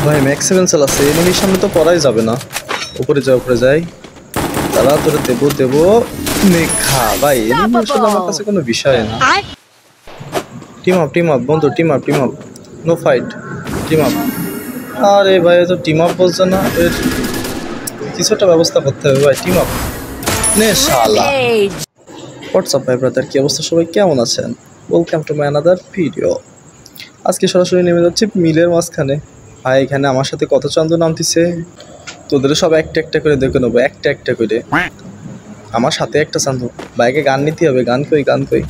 ভাই ম্যাক্স 7 চালাচ্ছে, এনিমির সামনে তো পড়াই যাবে না। উপরে যাই তারা তোরে দেবো মেঘা। ভাই এনিমি আসলে আমার কাছে কোনো বিষয় না। টিম আপ বন্ধু, team up no fight, team up. আরে ভাই তো টিম আপ বলছে না, এর কিছু একটা ব্যবস্থা করতে হবে ভাই। টিম আপ নে শালা। হোয়াটসঅ্যাপ ভাই ব্রাদার, কি অবস্থা সবাই, কেমন আছেন? Welcome to my another video. আজকে সরাসরি নেমে যাচ্ছি মিলের মাঝখানে। ভাই এখানে আমার সাথে কত চান্দু নামতেছে, তোদের সব একটা করে দেখে নেবো, একটা করে। আমার সাথে একটা চান্দু, বাইকে গান নিতে হবে। গান কই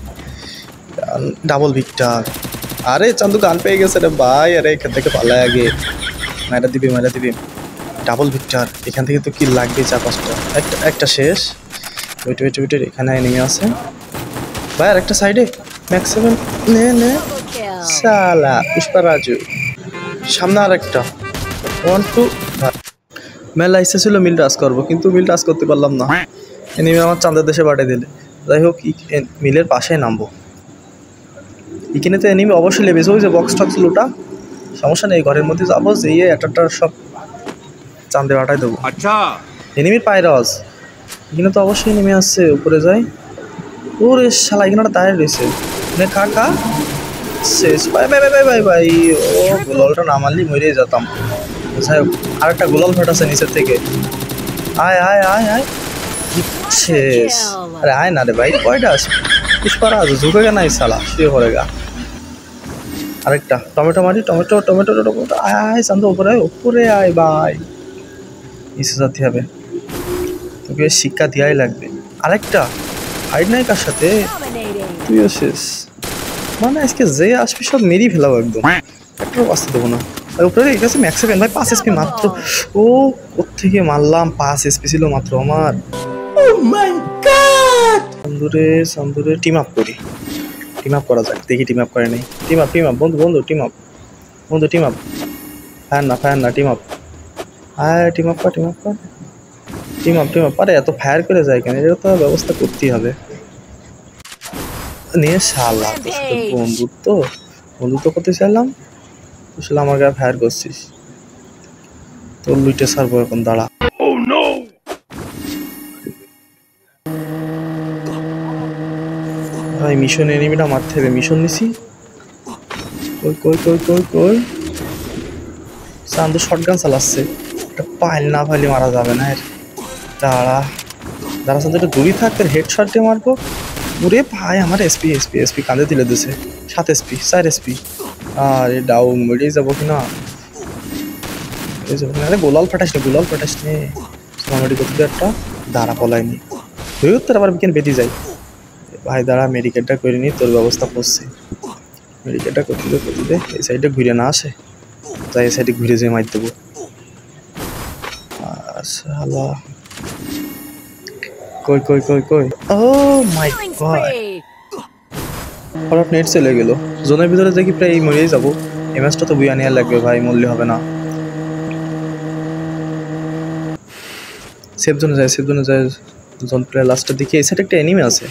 ডাবল ভিক্টর। আরে চান্দু গান পেয়ে গেছে রে ভাই। আরে এখান থেকে পালায় আগে, মাইরা দিবি ডাবল ভিক্টর। এখান থেকে তো কি লাগবে, 4-5টা। একটা শেষ। ওয়েট, এখানে নেমে আছে ভাই। আর একটা সাইডে ম্যাক্স 7 নে শালা পুষ্পারাজু। সামনে আর একটা 1-2। মেলা ইচ্ছা ছিল মিল টাচ করবো, কিন্তু মিল টাচ করতে পারলাম না। এনিমি আমার চাঁদের দেশে পাঠিয়ে দিলে। যাই হোক, মিলের পাশে নামবো। এখানে তো এনিমি অবশ্যই লেবেছে, ওই যে বক্স টক্স লুটা। সমস্যা নেই, ঘরের মধ্যে যাবো, যেয়ে একটা সব চাঁদে পাঠাই দেবো। আচ্ছা এনিমির পায়রাজ এখানে তো অবশ্যই নেমে আসছে। উপরে যাই। ওরে শালা, এখানে একটা দাঁড়িয়ে রয়েছে। কাকা শেষ। ভাই ও গোলালটা না মারলি মরে যেতাম। যাই হোক, আর একটা গোলাল ফাটাছে নিচের থেকে। আয় শেষ। আরে আয় না রে ভাই, কয়টা আছে? পুষ্পারাজ ঝুঁকে গে নাই শালা, শুয়ে পড়ে গা। আরেকটা টমেটো মারি, টমেটো। আয় চান্দু, উপরে আয় ভাই। নিচে যেতে হবে, তোকে শিক্ষা দেওয়াই লাগবে। আরেকটা হাইড নাই কার সাথে, তুইও শেষ। মানে আজকে যে আসবি সব মেরি ফেলাবো একদম, একটাও বাঁচতে দেবো না। উপরে কাছে ম্যাক্স 7 ভাই, 5 এসপি মাত্র। ও কোত্থেকে মারলাম, 5 এসপি ছিল মাত্র আমার। সান্দুরে টিম আপ করা যাক, দেখি টিম আপ করে নেই। টিম আপ বন্ধু টিম আপ ফায়ার না টিম আপ। হ্যাঁ টিম আপ আরে এত ফায়ার করে যায় কেন? এটা তো ব্যবস্থা করতেই হবে। নিয়ে শালা তোর সাথে বন্ধুত্ব করতে চাইলাম, আসলে আমার গায়ে ফায়ার করছিস। তোর লুইটে সারবো এখন, দাঁড়া। ভাই মিশন এনিমিটা মারতে হবে, মিশন নিছি। কই চান্দু শটগান চালাচ্ছে, এটা পাইল না পাইলে মারা যাবে না এর। দাঁড়া চান্দু, এটা দূরে থাক, তোর হেডশট দিয়ে মারবো। ওরে ভাই আমার এসপি কাঁধে দিলে দিছে। 7 এসপি 4 এসপি। আরে ডাউন মেরেই যাবো কিনা। আরে গোলাল ফাটাস নে সোনামাটি করতে একটা। দাঁড়া পলায়নি তোর আবার বিকেন বেঁধে যাই। ভাই দাঁড়া, মেডিকেটটা করে নি, তোর ব্যবস্থা করছি। মেডিকেটটা করতে দে। এই সাইডে ঘুরে না আসে, তাই এই সাইডে ঘুরে যেয়ে মার দেবো। শালা কই ও মাই গড, হঠাৎ নেট চলে গেল। জোনের ভিতরে দেখি প্রায় মরেই যাবো। এই ম্যাচটা তো বুয়া নেওয়ার লাগবে ভাই, মরলে হবে না। সেফ জোনে যায় জোন প্রায় লাস্টের দিকে। এই সাইডে একটা এনিমি আছে,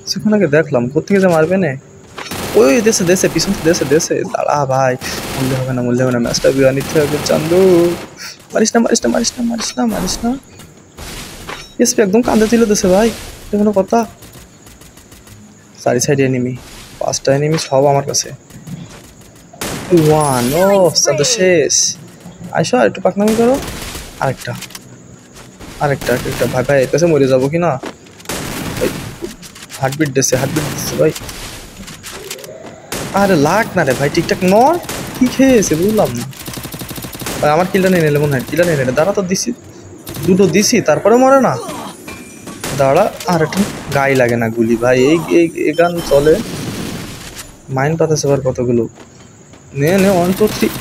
সেখানে আগে দেখলাম, কোথেকে যে মারবে না। ওই দেশে পিছন দেশে। দাঁড়া ভাই, মরলে হবে না, ম্যাচটা বুয়া নিতে হবে। চান্দু মারিস না। এসপি একদম কান্দে তুলে দিছে ভাই, এটা কোনো কথা? 4 সাইডে এনিমি, 5টা এনিমি সব আমার কাছে। ও চান্দু শেষ। আইসো আর একটু পাকনামি করো। আরেকটা ভাই এর কাছে মরে যাবো কি না। হার্টবিট দিচ্ছে ভাই। আরে লাগ না রে ভাই, ঠিকঠাক নয়। কি খেয়েছে বুঝলাম না ভাই। আমার কিলটা নিয়ে নিলে মনে হয়, দাঁড়া তো দুটো দিছি তারপরে মরে না। দাঁড়া, আর একটা গায়ে লাগে না গুলি ভাই। এই গান চলে। মাইন্ড পাতাছে আবার কতগুলো। নে 1 2 3।